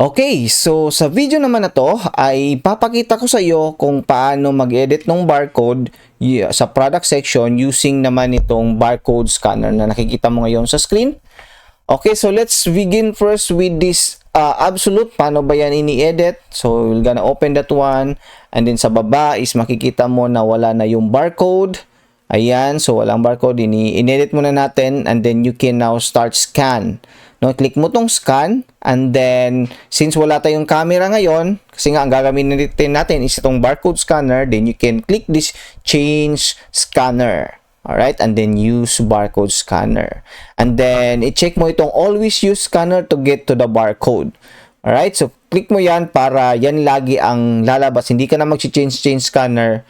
Okay, so sa video naman na to ay papakita ko sa iyo kung paano mag-edit ng barcode sa product section using naman itong barcode scanner na nakikita mo ngayon sa screen. Okay, so let's begin first with this absolute. Paano ba yan ini-edit? So we're gonna open that one, and then sa baba is makikita mo na wala na yung barcode. Ayan, so walang barcode, in-edit muna natin, and then you can now start scan. No, click mo tong scan, and then since wala tayong camera ngayon, kasi nga ang gagamitin natin is itong barcode scanner, then you can click this change scanner. Alright, and then use barcode scanner. And then i-check mo itong always use scanner to get to the barcode. Alright, so click mo yan para yan lagi ang lalabas. Hindi ka na mag-change scanner.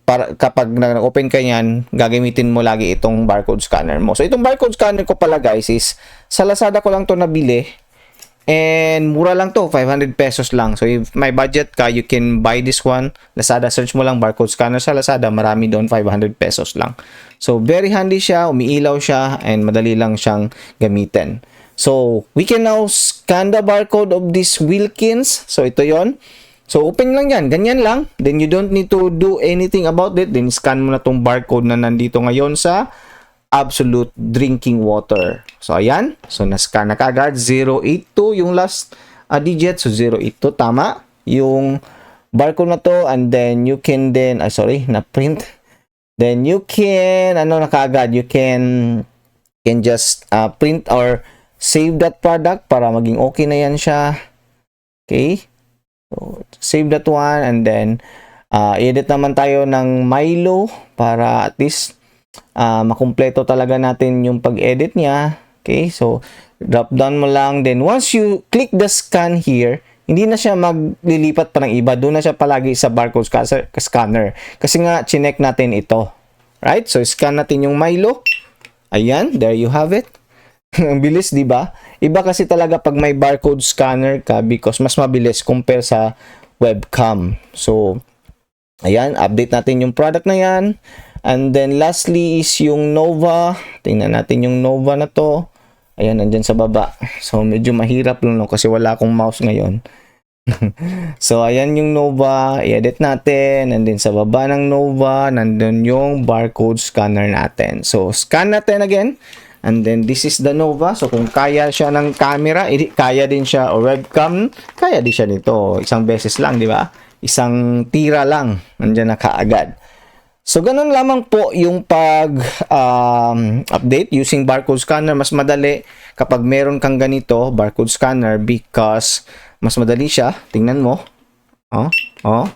Para kapag nag-open ka yan, gagamitin mo lagi itong barcode scanner mo. So itong barcode scanner ko pala guys is sa Lazada ko lang to nabili, and mura lang to, 500 pesos lang. So if may budget ka, you can buy this one. Lazada, search mo lang barcode scanner sa Lazada, marami doon, 500 pesos lang. So very handy siya, umiilaw siya, and madali lang siyang gamitin. So we can now scan the barcode of this Wilkins. So ito yon. So, open lang yan. Ganyan lang. Then, you don't need to do anything about it. Then, scan mo na tong barcode na nandito ngayon sa Absolute Drinking Water. So, ayan. So, na-scan na kagad. 082 yung last digit. So, 082. Tama. Yung barcode na to. And then, you can then, na-print. Then, you can, na kagad? You can just print or save that product para maging okay na yan siya. Okay. So, save that one, and then edit naman tayo ng Milo para at least makumpleto talaga natin yung pag-edit niya. Okay, so drop down mo lang, then once you click the scan here, hindi na siya maglilipat pa ng iba, doon na siya palagi sa barcode scanner kasi nga chinek natin ito. Right, so scan natin yung Milo. Ayan, there you have it. Ang bilis, di ba? Iba kasi talaga pag may barcode scanner ka because mas mabilis compare sa webcam. So, ayan, update natin yung product na yan. And then lastly is yung Nova. Tingnan natin yung Nova na to. Ayan, nandyan sa baba. So, medyo mahirap lang no, kasi wala akong mouse ngayon. So, ayan yung Nova. I-edit natin. And then sa baba ng Nova, nandun yung barcode scanner natin. So, scan natin again. And then, this is the Nova. So, kung kaya siya ng camera, kaya din siya, o webcam, kaya din siya nito. Isang beses lang, di ba? Isang tira lang. Nandiyan na kaagad. So, ganun lamang po yung pag-update using barcode scanner. Mas madali kapag meron kang ganito, barcode scanner, because mas madali siya. Tingnan mo.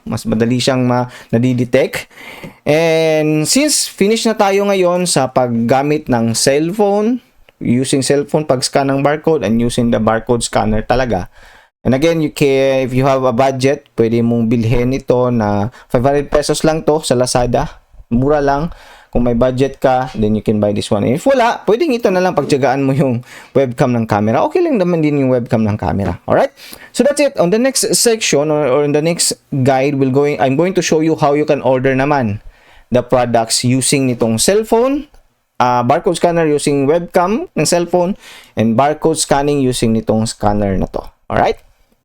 Mas madali siyang nadidetect. And since finish na tayo ngayon sa paggamit ng cellphone, using cellphone pag-scan ng barcode and using the barcode scanner talaga. And again, if you have a budget, pwede mong bilhin ito na 500 pesos lang to sa Lazada. Mura lang. Kung may budget ka, then you can buy this one. And if wala, pwedeng ito na lang pagtiyagaan mo yung webcam ng camera. Okay lang naman din yung webcam ng camera. Alright? So that's it. On the next section or in the next guide, I'm going to show you how you can order naman the products using nitong cellphone, barcode scanner using webcam ng cellphone, and barcode scanning using nitong scanner na to. Alright?